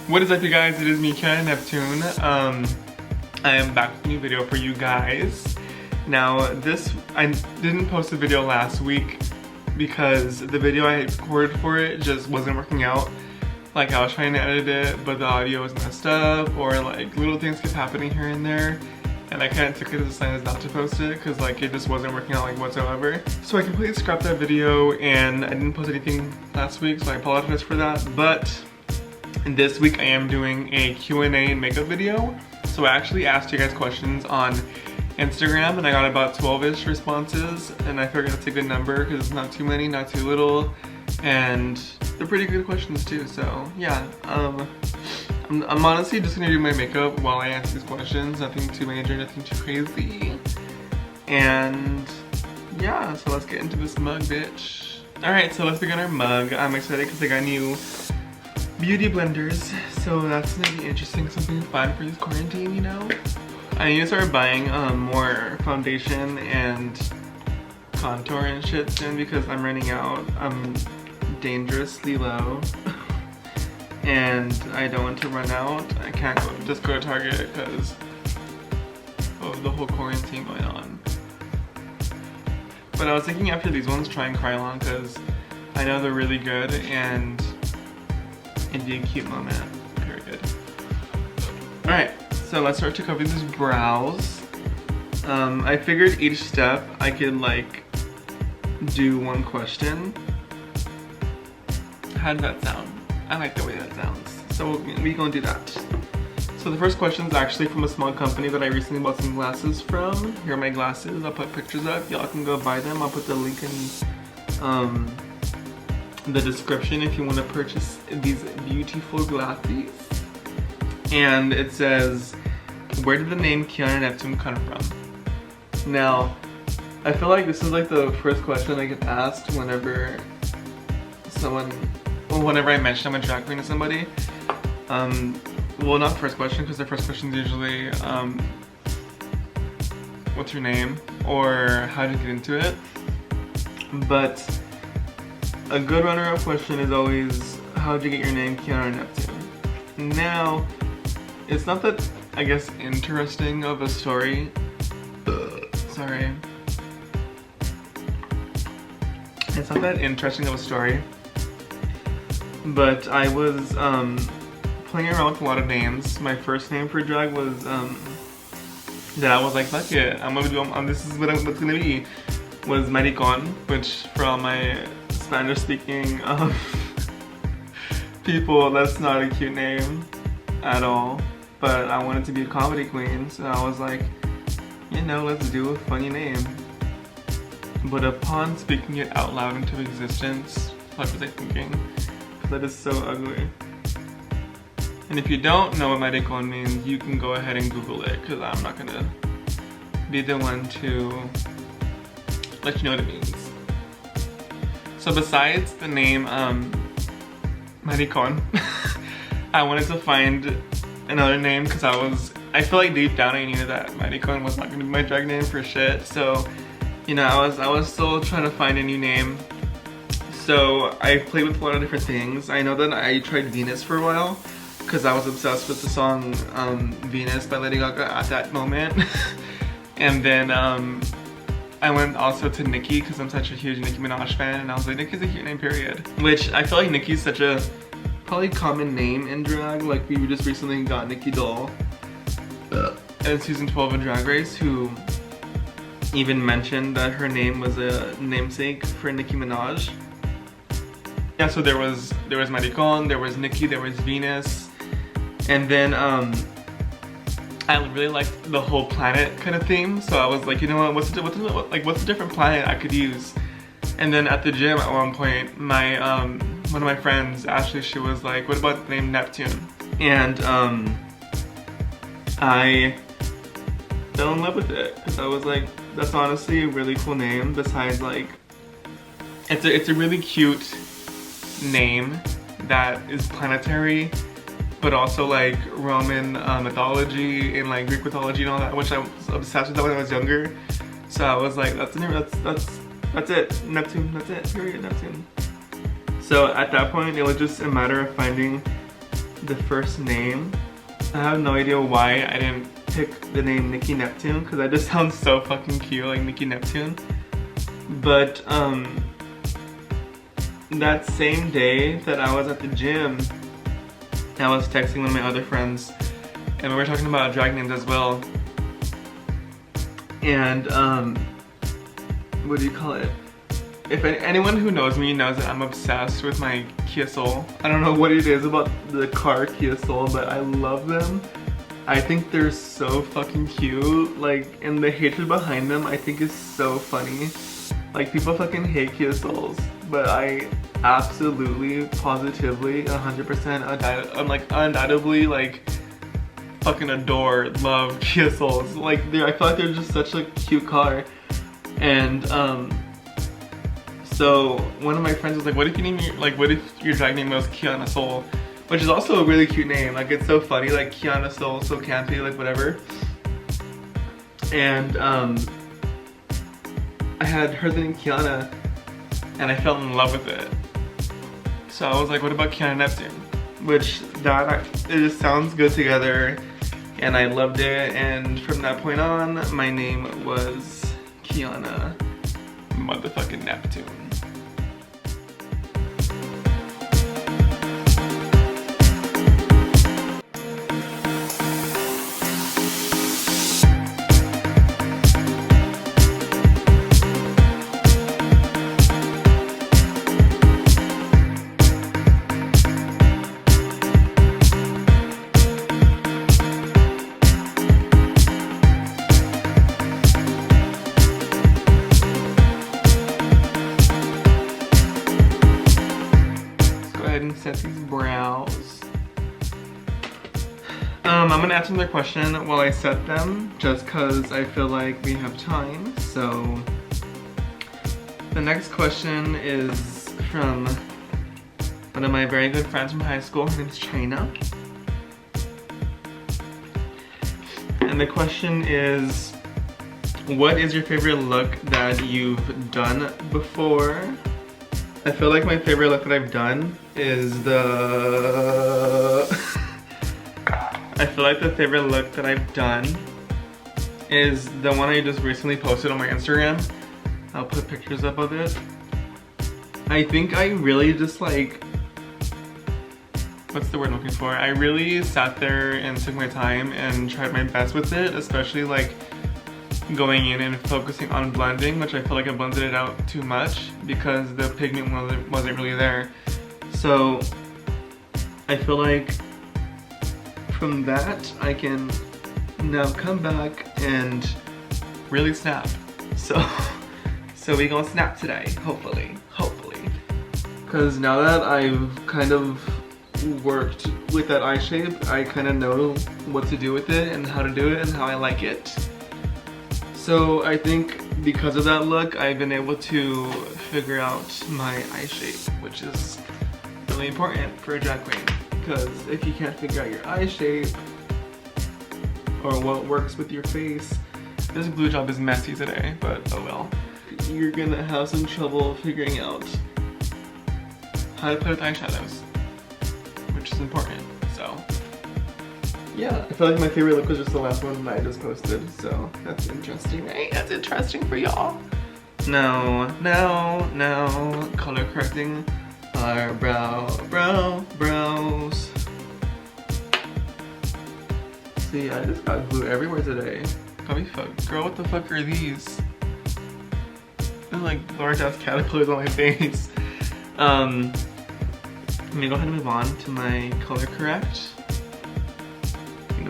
What is up, you guys? It is me, Kiana Neptune. I am back with a new video for you guys. Now, I didn't post a video last week because the video I recorded for it just wasn't working out. Like, I was trying to edit it, but the audio was messed up, or like little things kept happening here and there. And I kind of took it as a sign as not to post it because like it just wasn't working out like whatsoever. So I completely scrapped that video and I didn't post anything last week, so I apologize for that. But this week I am doing a Q&A and makeup video. So I actually asked you guys questions on Instagram and I got about 12-ish responses, and I figured that's a good number because it's not too many, not too little, and they're pretty good questions too. So yeah, I'm honestly just gonna do my makeup while I answer these questions. Nothing too major, nothing too crazy. And yeah, so let's get into this mug, bitch. Alright, so let's begin our mug. I'm excited because I got new beauty blenders, so that's gonna be interesting, something fun for this quarantine, you know? I need to start buying more foundation and contour and shit soon because I'm running out. I'm dangerously low. And I don't want to run out. I can't just go to Target because of the whole quarantine going on. But I was thinking after these ones, try and Krylon because I know they're really good and it'd be a cute moment. Very good. Alright, so let's start to cover these brows. I figured each step I could like do one question. How does that sound? I like the way that sounds. So we gonna do that. So the first question is actually from a small company that I recently bought some glasses from. Here are my glasses. I'll put pictures up. Y'all can go buy them. I'll put the link in the description if you want to purchase these beautiful glasses. And it says, where did the name Kiana Neptune come from? Now, I feel like this is like the first question I get asked whenever whenever I mention I'm a drag queen to somebody. Well, not the first question, because the first question is usually, what's your name? Or how did you get into it? But a good runner-up question is always, how did you get your name Kiana Neptune? Now, it's not that, I guess, interesting of a story. Sorry. It's not that interesting of a story. But I was playing around with a lot of names. My first name for drag was that I was like, fuck it, I'm gonna do. This is what's gonna be. Was Maricon, which for all my Spanish-speaking people, that's not a cute name at all. But I wanted to be a comedy queen, so I was like, you know, let's do a funny name. But upon speaking it out loud into existence, what was I thinking? That is so ugly. And if you don't know what Maricon means, you can go ahead and Google it, because I'm not gonna be the one to let you know what it means. So besides the name Maricon, I wanted to find another name because I feel like deep down I knew that Maricon was not gonna be my drag name for shit. So, you know, I was still trying to find a new name. So I played with a lot of different things. I know that I tried Venus for a while because I was obsessed with the song Venus by Lady Gaga at that moment. And then I went also to Nicki because I'm such a huge Nicki Minaj fan, and I was like, Nicki's a cute name, period. Which I feel like Nicki's such a probably common name in drag. Like, we just recently got Nicki Doll in season 12 of Drag Race, who even mentioned that her name was a namesake for Nicki Minaj. Yeah, so there was Maricon, there was Nicki, there was Venus, and then I really liked the whole planet kind of theme. So I was like, you know what? What's a different planet I could use? And then at the gym at one point, my one of my friends, Ashley, she was like, what about the name Neptune? And I fell in love with it because I was like, that's honestly a really cool name. Besides, like, it's a really cute name that is planetary, but also like Roman mythology and like Greek mythology and all that, which I was obsessed with that when I was younger. So I was like, that's it, Neptune, that's it, period, Neptune. So at that point, it was just a matter of finding the first name. I have no idea why I didn't pick the name Nikki Neptune, because that just sounds so fucking cute, like Nikki Neptune. But that same day that I was at the gym, I was texting one of my other friends, and we were talking about drag names as well. And what do you call it? If anyone who knows me knows that I'm obsessed with my Kia Soul. I don't know what it is about the car Kia Soul, but I love them. I think they're so fucking cute. Like, and the hatred behind them I think is so funny. Like, people fucking hate Kia Souls, but I absolutely, positively, 100% undoubtedly, like, fucking adore, love Kia Souls. Like, I feel like they're just such a cute car. And so one of my friends was like, what if your drag name was Kiana Soul? Which is also a really cute name. Like, it's so funny, like Kiana Soul, so campy, like whatever. And I had heard the name Kiana and I fell in love with it. So I was like, what about Kiana Neptune? Which it just sounds good together, and I loved it. And from that point on, my name was Kiana motherfucking Neptune. And set these brows. I'm gonna answer their question while I set them, just cause I feel like we have time. So the next question is from one of my very good friends from high school. Her name's China. And the question is, what is your favorite look that you've done before? I feel like my favorite look that I've done is I feel like the favorite look that I've done is the one I just recently posted on my Instagram. I'll put pictures up of it. I think I really just like, what's the word I'm looking for? I really sat there and took my time and tried my best with it, especially like going in and focusing on blending, which I feel like I blended it out too much because the pigment wasn't really there. So I feel like from that I can now come back and really snap. So we gonna snap today, hopefully. Because now that I've kind of worked with that eye shape, I kind of know what to do with it and how to do it and how I like it. So I think because of that look, I've been able to figure out my eye shape, which is really important for a drag queen. Because if you can't figure out your eye shape or what works with your face, this glue job is messy today, but oh well. You're gonna have some trouble figuring out how to play with eyeshadows, which is important, so. Yeah, I feel like my favorite look was just the last one that I just posted, so that's interesting, right? That's interesting for y'all. Now, color correcting our brows. See, I just got glue everywhere today. Got me fucked. Girl, what the fuck are these? They're like large ass caterpillars on my face. Let me go ahead and move on to my color correct.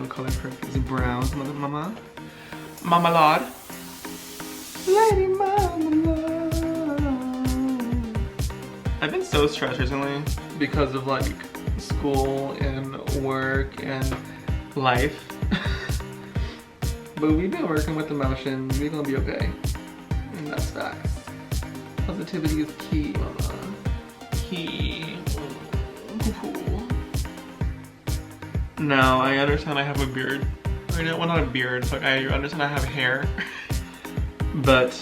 Color correct these brows, mama lord. Lady mama lord. I've been so stressed recently because of like school and work and life. But we've been working with emotion. We're gonna be okay. And that's facts. Positivity is key, mama. Key. Now, I understand I have a beard. I mean, well, not a beard, but I understand I have hair. But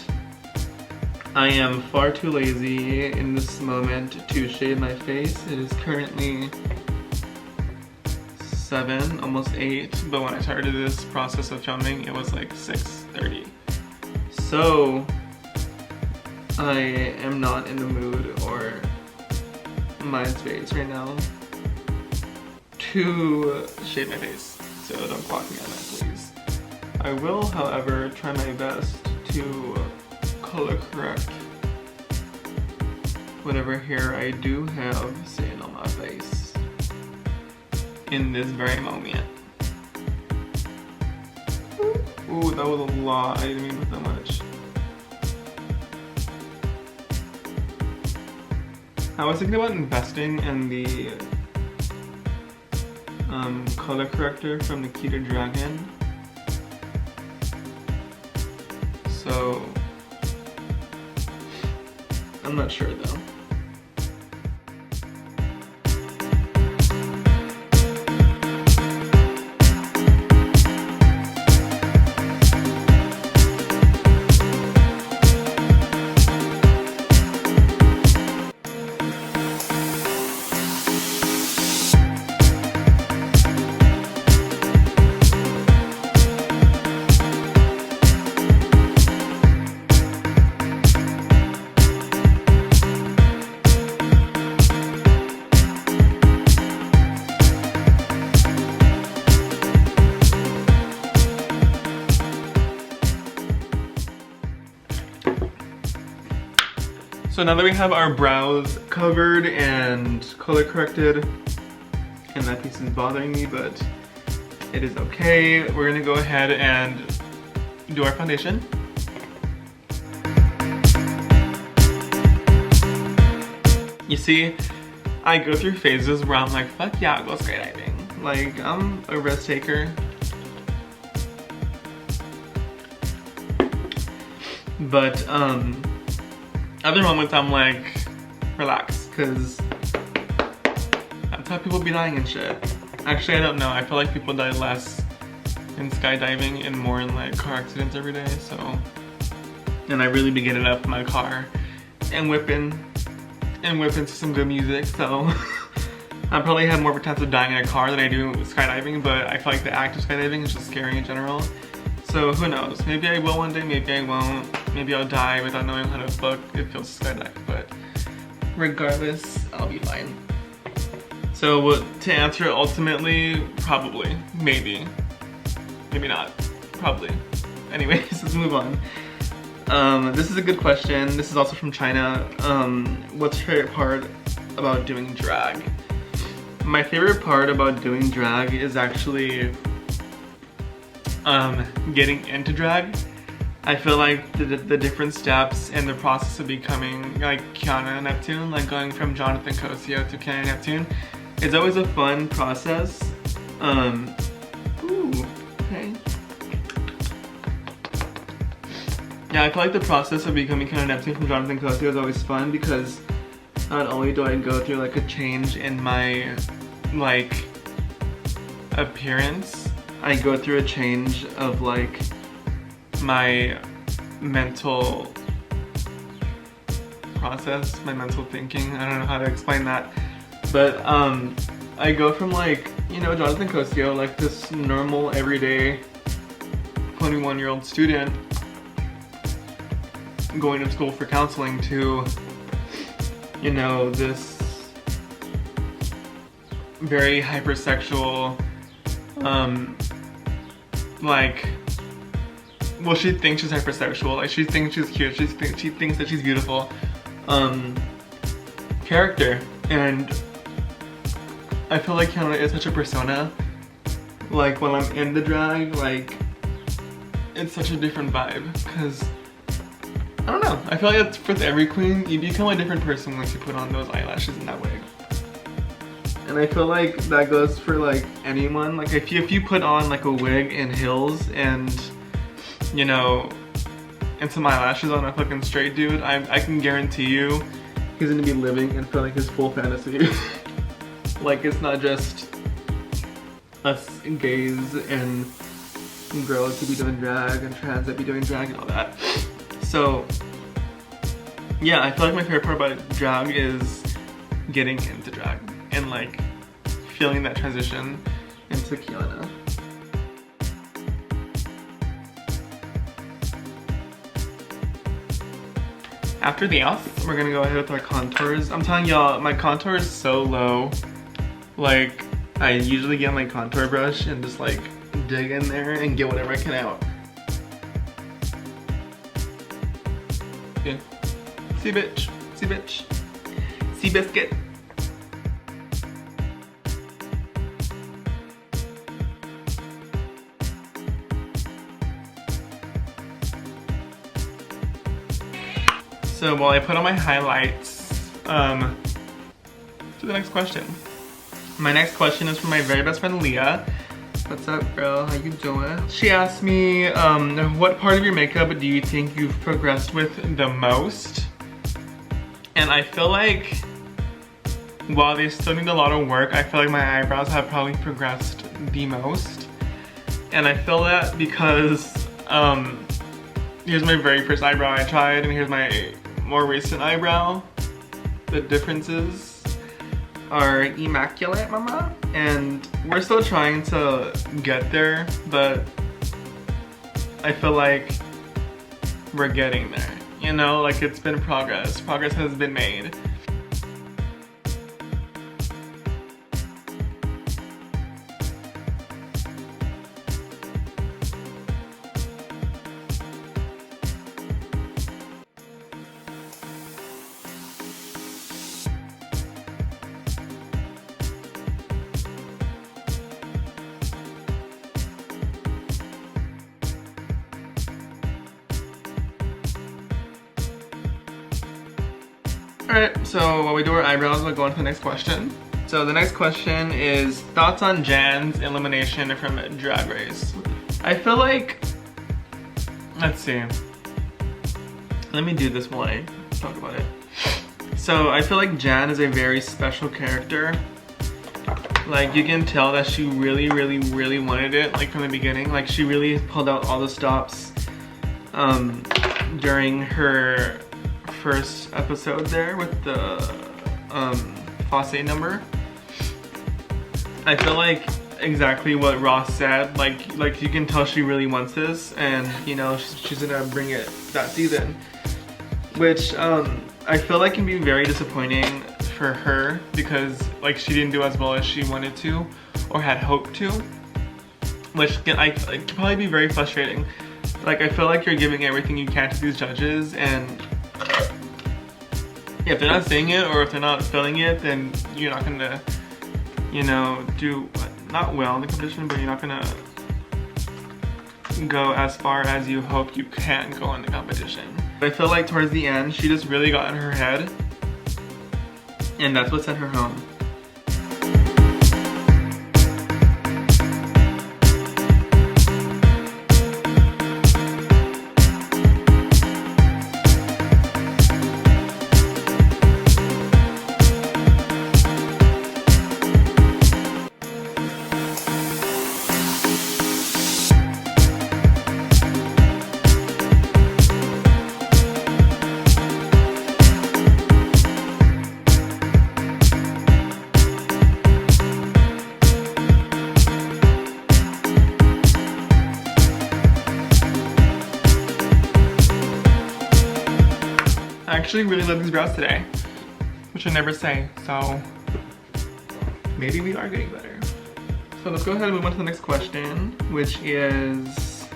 I am far too lazy in this moment to shave my face. It is currently 7, almost 8, but when I started this process of filming, it was like 6:30. So I am not in the mood or mind space right now to shave my face, so don't clock me on that, please. I will, however, try my best to color correct whatever hair I do have sitting on my face in this very moment. Ooh, that was a lot. I didn't mean to put that much. I was thinking about investing in the color corrector from Nikita Dragon. So I'm not sure though. So now that we have our brows covered and color corrected, and that piece is bothering me, but it is okay. We're gonna go ahead and do our foundation. You see, I go through phases where I'm like, fuck yeah, I'll go skydiving. Like, I'm a risk taker. But, other moments I'm like, relax, cause that's how people be dying and shit. Actually, I don't know. I feel like people die less in skydiving and more in like car accidents every day, so. And I really be getting up in my car and whipping to some good music, so. I probably have more of a chance of dying in a car than I do skydiving, but I feel like the act of skydiving is just scary in general. So who knows, maybe I will one day, maybe I won't. Maybe I'll die without knowing how to fuck it feels to skydive, but regardless, I'll be fine. So to answer ultimately, probably, maybe not, probably. Anyways, let's move on. This is a good question. This is also from China. What's your favorite part about doing drag? My favorite part about doing drag is actually getting into drag. I feel like the different steps and the process of becoming like Kiana Neptune, like going from Jonathan Cosio to Kiana Neptune, is always a fun process. Ooh, okay. Yeah, I feel like the process of becoming Kiana Neptune from Jonathan Cosio is always fun because not only do I go through like a change in my like appearance, I go through a change of like my mental process, my mental thinking. I don't know how to explain that, but I go from like, you know, Jonathan Cosio, like this normal everyday 21-year-old student going to school for counseling to, you know, this very hypersexual, like, well, she thinks she's hypersexual, like she thinks she's cute, she thinks that she's beautiful, character. And I feel like Kiana is such a persona. Like when I'm in the drag, like it's such a different vibe, because I don't know, I feel like it's with every queen, you become a different person once you put on those eyelashes and that wig. And I feel like that goes for like anyone. Like if you put on like a wig and heels and, you know, and some eyelashes on a fucking straight dude, I can guarantee you he's gonna be living and feeling his full fantasy. Like it's not just us gays and girls who be doing drag and trans that be doing drag and all that. So yeah, I feel like my favorite part about drag is getting into drag and like feeling that transition into to Kiana. After the elf, we're gonna go ahead with our contours. I'm telling y'all, my contour is so low. Like, I usually get my contour brush and just like dig in there and get whatever I can out. Okay. See bitch, see bitch, see biscuit. So while I put on my highlights, to the next question. My next question is from my very best friend Leah. What's up, girl? How you doing? She asked me, what part of your makeup do you think you've progressed with the most? And I feel like, while they still need a lot of work, I feel like my eyebrows have probably progressed the most. And I feel that because, here's my very first eyebrow I tried, and here's my more recent eyebrow. The differences are immaculate, mama. And we're still trying to get there, but I feel like we're getting there. You know, like it's been progress. Progress has been made. Alright, so while we do our eyebrows, we'll go on to the next question. So the next question is thoughts on Jan's elimination from Drag Race. I feel like, let's see. Let me do this while I talk about it. So I feel like Jan is a very special character. Like you can tell that she really wanted it, like from the beginning. Like she really pulled out all the stops during her first episode there with the Fosse number. I feel like exactly what Ross said, like you can tell she really wants this, and you know she's gonna bring it that season, which I feel like can be very disappointing for her because like she didn't do as well as she wanted to or had hoped to, which can probably be very frustrating. Like I feel like you're giving everything you can to these judges, and if they're not saying it or if they're not feeling it, then you're not gonna, you know, do not well in the competition, but you're not gonna go as far as you hope you can go in the competition. I feel like towards the end, she just really got in her head, and that's what sent her home. I actually really love these brows today, which I never say, so maybe we are getting better. So let's go ahead and move on to the next question, which is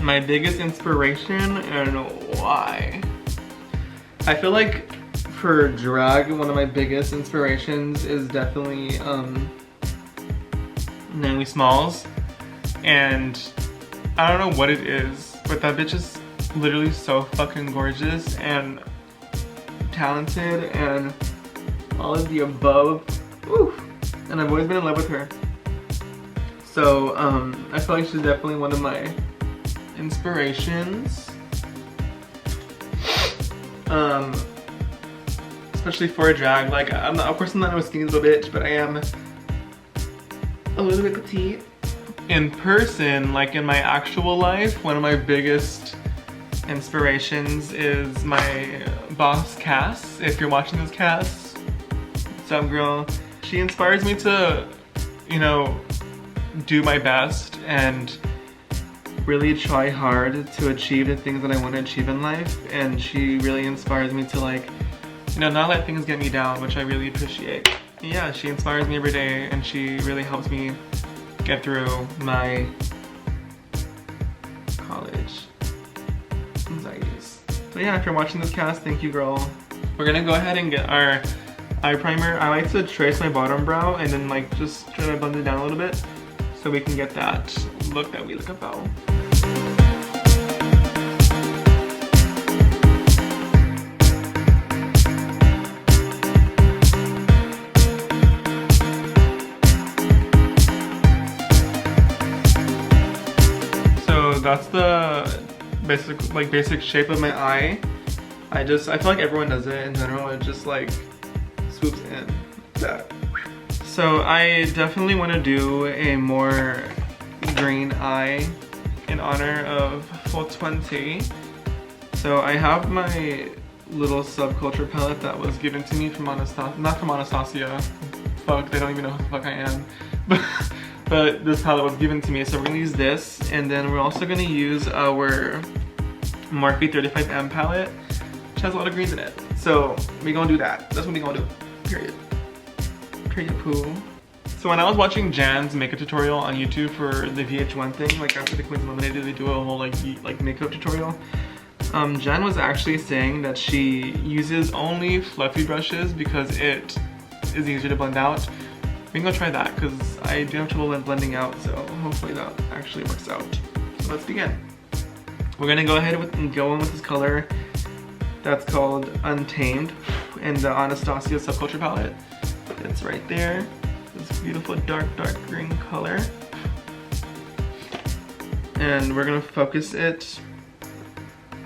my biggest inspiration and why. I feel like for drag, one of my biggest inspirations is definitely Naomi Smalls, and I don't know what it is, but that bitch is literally so fucking gorgeous and talented and all of the above. Oof. And I've always been in love with her. So I feel like she's definitely one of my inspirations. Especially for a drag. Like of course I'm not a skinny little bitch, but I am a little bit petite. In person, like in my actual life, one of my biggest inspirations is my boss Cass. If you're watching this, Cass, what's up, girl? she inspires me to, you know, do my best and really try hard to achieve the things that I want to achieve in life. And she really inspires me to, like, you know, not let things get me down, which I really appreciate. Yeah, she inspires me every day, and she really helps me get through my college anxieties. So yeah, if you're watching this cast, thank you, girl. We're gonna go ahead and get our eye primer. I like to trace my bottom brow and then like just try to blend it down a little bit so we can get that look that we look about. That's the basic shape of my eye. I feel like everyone does it in general. It just like swoops in that. So I definitely want to do a more green eye in honor of 420. So I have my little subculture palette that was given to me from Anastasia. Fuck, they don't even know who the fuck I am. But this palette was given to me, so we're gonna use this, and then we're also gonna use our Morphe 35M palette, which has a lot of greens in it. So we're gonna do that. That's what we're gonna do. Period. Period poo. So when I was watching Jan's makeup tutorial on YouTube for the VH1 thing, like after the Queen's Eliminated, they do a whole like makeup tutorial. Jan was actually saying that she uses only fluffy brushes because it is easier to blend out. We can go try that because I do have trouble blending out, so hopefully that actually works out. So let's begin. We're gonna go ahead and go in with this color that's called Untamed in the Anastasia Subculture palette. It's right there. This beautiful dark green color. And we're gonna focus it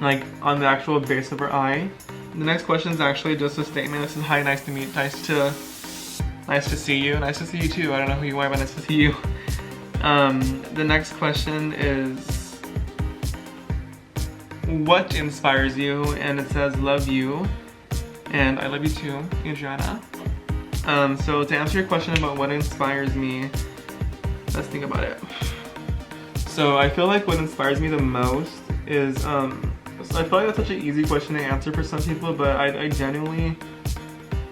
like on the actual base of our eye. The next question is actually just a statement. This is hi, nice to meet, nice to see you. Nice to see you too. I don't know who you are, but nice to see you. The next question is, what inspires you? And it says, love you. And I love you too, Adriana. So to answer your question about what inspires me, let's think about it. So I feel like what inspires me the most is, so I feel like that's such an easy question to answer for some people, but I genuinely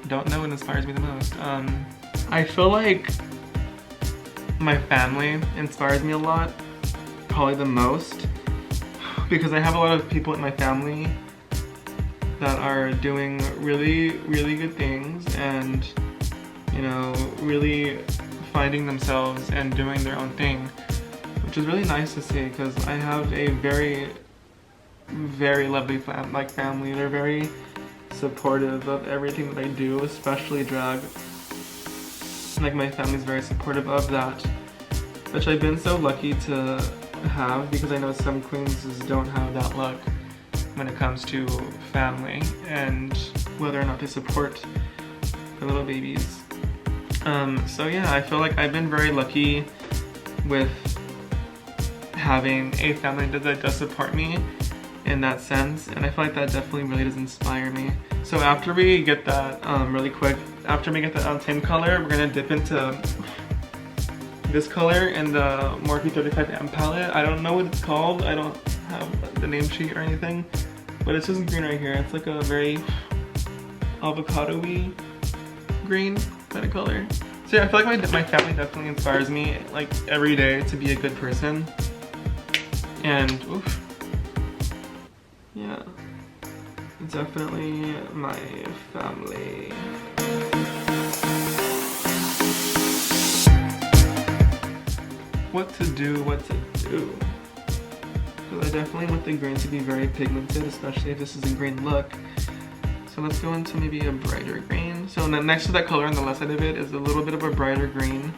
don't know what inspires me the most. I feel like my family inspires me a lot, probably the most, because I have a lot of people in my family that are doing really good things and, you know, really finding themselves and doing their own thing, which is really nice to see because I have a very lovely family. They're very supportive of everything that I do, especially drag. Like my family's very supportive of that, which I've been so lucky to have because I know some queens just don't have that luck when it comes to family and whether or not they support their little babies. So yeah, I feel like I've been very lucky with having a family that does support me in that sense, and I feel like that definitely really does inspire me. So after we get that really quick, after we get the Untamed color, we're gonna dip into this color in the Morphe 35M palette. I don't know what it's called. I don't have the name sheet or anything, but it's just green right here. It's like a very avocado-y green kind of color. So yeah, I feel like my family definitely inspires me like every day to be a good person. And oof. Yeah, definitely my family. What to do. So I definitely want the green to be very pigmented, especially if this is a green look. So let's go into maybe a brighter green. So next to that color on the left side of it is a little bit of a brighter green.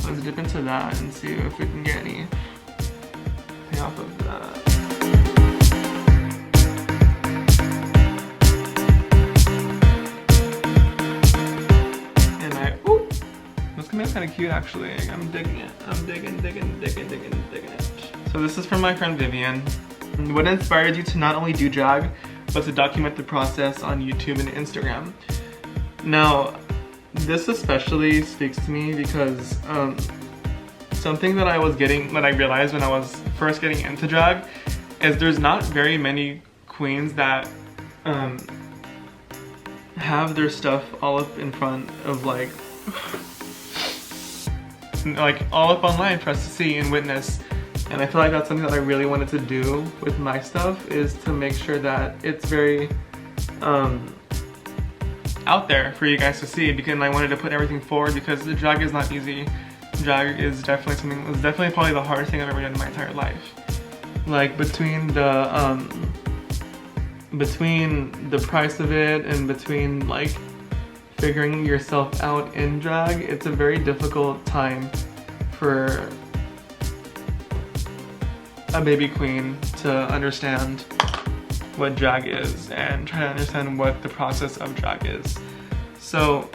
Let's dip into that and see if we can get any payoff of that. It's kind of cute actually. I'm digging it. I'm digging it. So this is from my friend Vivian. What inspired you to not only do drag, but to document the process on YouTube and Instagram? Now, this especially speaks to me because something that I realized when I was first getting into drag is there's not very many queens that have their stuff all up in front of like all up online for us to see and witness. And I feel like that's something that I really wanted to do with my stuff, is to make sure that it's very out there for you guys to see, because I wanted to put everything forward, because the drag is not easy. Drag is definitely probably the hardest thing I've ever done in my entire life. Like between the price of it and between like figuring yourself out in drag, it's a very difficult time for a baby queen to understand what drag is and try to understand what the process of drag is. So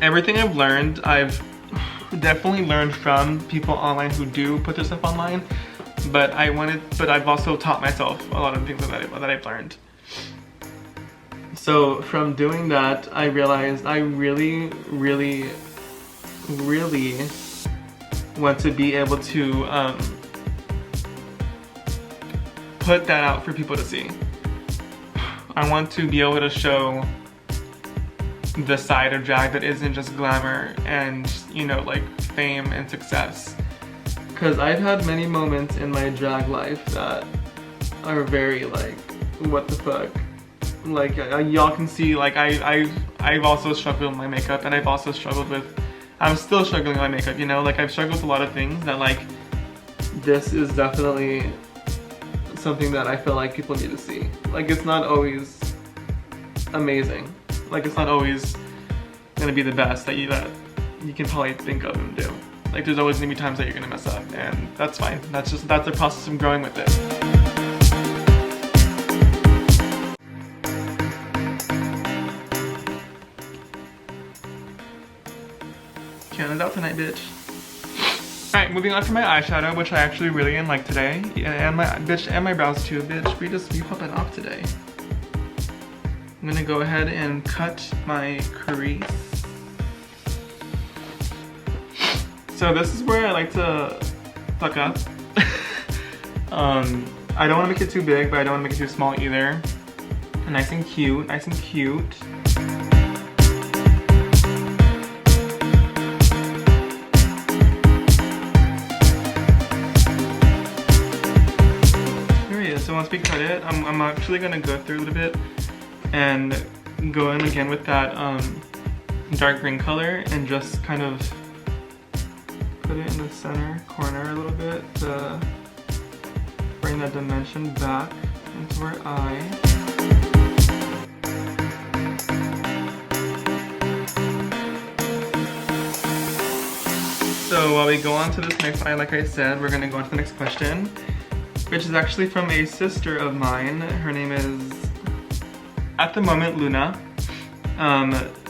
everything I've learned, I've definitely learned from people online who do put their stuff online, but I've also taught myself a lot of things that I've learned. So from doing that, I realized I really want to be able to put that out for people to see. I want to be able to show the side of drag that isn't just glamour and, you know, like fame and success. Because I've had many moments in my drag life that are very like, what the fuck? Like y'all can see, like I've also struggled with my makeup, and I'm still struggling with my makeup, you know? Like I've struggled with a lot of things that like, this is definitely something that I feel like people need to see. Like it's not always amazing. Like it's not always gonna be the best that you can probably think of and do. Like there's always gonna be times that you're gonna mess up, and that's fine. That's the process of growing with it. Kiana's out tonight, bitch. Alright, moving on to my eyeshadow, which I actually really didn't like today. And my brows too, bitch. We popping off today. I'm gonna go ahead and cut my crease. So this is where I like to fuck up. I don't wanna make it too big, but I don't wanna make it too small either. Nice and cute, nice and cute. So once we cut it, I'm actually gonna go through a little bit and go in again with that dark green color and just kind of put it in the center corner a little bit to bring that dimension back into our eye. So while we go on to this next eye, like I said, we're gonna go on to the next question, which is actually from a sister of mine. Her name is, at the moment, Luna.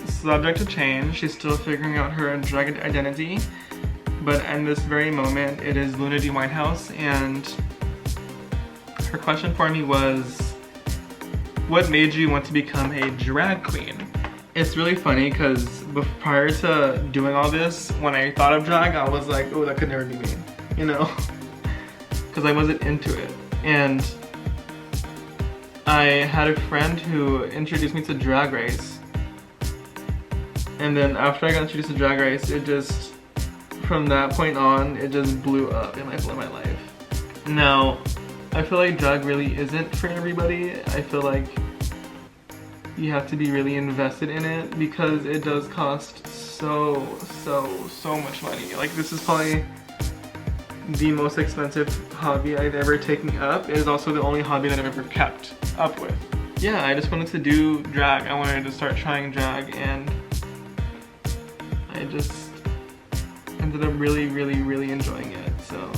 Subject to change. She's still figuring out her drag identity, but in this very moment, it is Luna D. Winehouse, and her question for me was, what made you want to become a drag queen? It's really funny because prior to doing all this, when I thought of drag, I was like, oh, that could never be me, you know? Because I wasn't into it. And I had a friend who introduced me to Drag Race. And then after I got introduced to Drag Race, it just, from that point on, it just blew up in my life. Now, I feel like drag really isn't for everybody. I feel like you have to be really invested in it because it does cost so much money. Like this is probably the most expensive hobby I've ever taken up. It is also the only hobby that I've ever kept up with. Yeah, I just wanted to do drag. I wanted to start trying drag, and I just ended up really enjoying it. So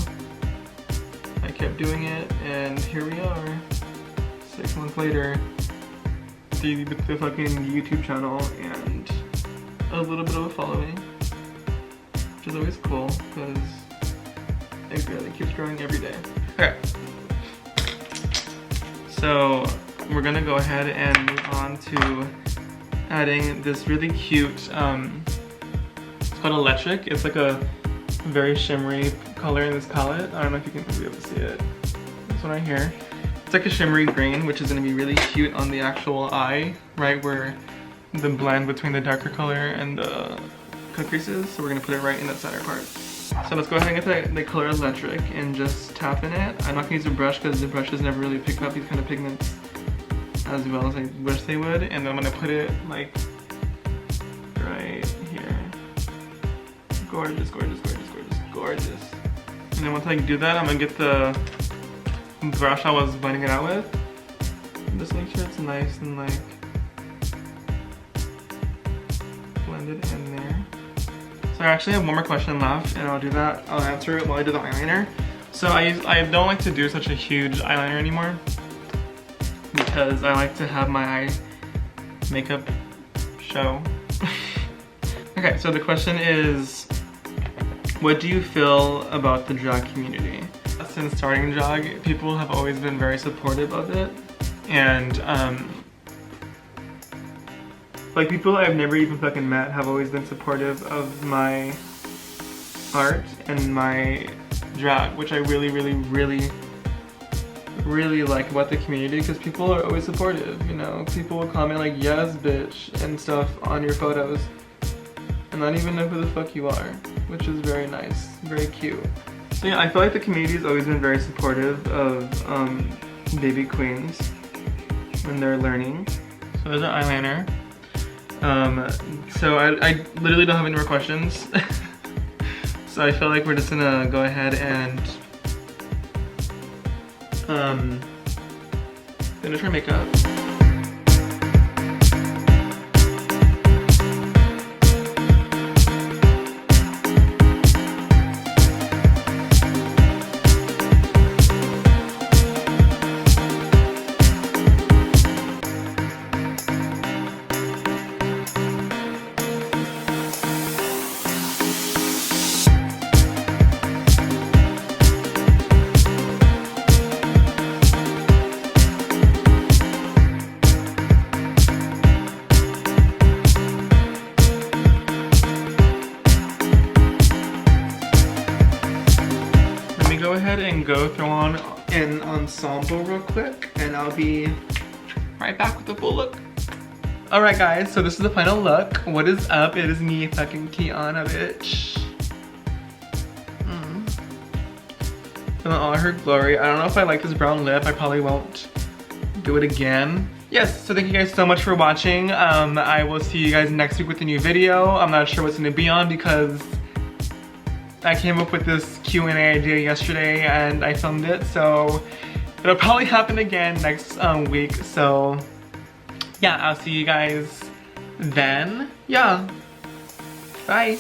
I kept doing it, and here we are, 6 months later, the fucking YouTube channel and a little bit of a following, which is always cool because it really keeps growing every day. Okay, so we're gonna go ahead and move on to adding this really cute, it's called Electric. It's like a very shimmery color in this palette. I don't know if you can be able to see it. This one right here. It's like a shimmery green, which is gonna be really cute on the actual eye, right where the blend between the darker color and the cut creases. So we're gonna put it right in that center part. So let's go ahead and get the color Electric and just tap in it. I'm not gonna use a brush because the brushes never really pick up these kind of pigments as well as I wish they would. And I'm gonna put it like right here. Gorgeous, gorgeous, gorgeous, gorgeous, gorgeous. And then once I do that, I'm gonna get the brush I was blending it out with. And just make sure it's nice and like blended in there. So I actually have one more question left, and I'll do that. I'll answer it while I do the eyeliner. So I don't like to do such a huge eyeliner anymore because I like to have my eye makeup show. Okay, so the question is, what do you feel about the drag community? Since starting drag, people have always been very supportive of it, and like people I've never even fucking met have always been supportive of my art and my drag, which I really, really, really, really like about the community, because people are always supportive, you know? People will comment like, yes, bitch, and stuff on your photos, and not even know who the fuck you are, which is very nice, very cute. So yeah, I feel like the community has always been very supportive of baby queens when they're learning. So there's our eyeliner. So I literally don't have any more questions. So I feel like we're just gonna go ahead and finish our makeup. Go ahead and go throw on an ensemble real quick, and I'll be right back with the full look. Alright guys, so this is the final look. What is up? It is me, fucking Kiana, bitch. In all her glory. I don't know if I like this brown lip. I probably won't do it again. Yes, so thank you guys so much for watching. I will see you guys next week with a new video. I'm not sure what's gonna be on because I came up with this Q&A idea yesterday and I filmed it, so it'll probably happen again next week. So yeah, I'll see you guys then. Yeah, bye.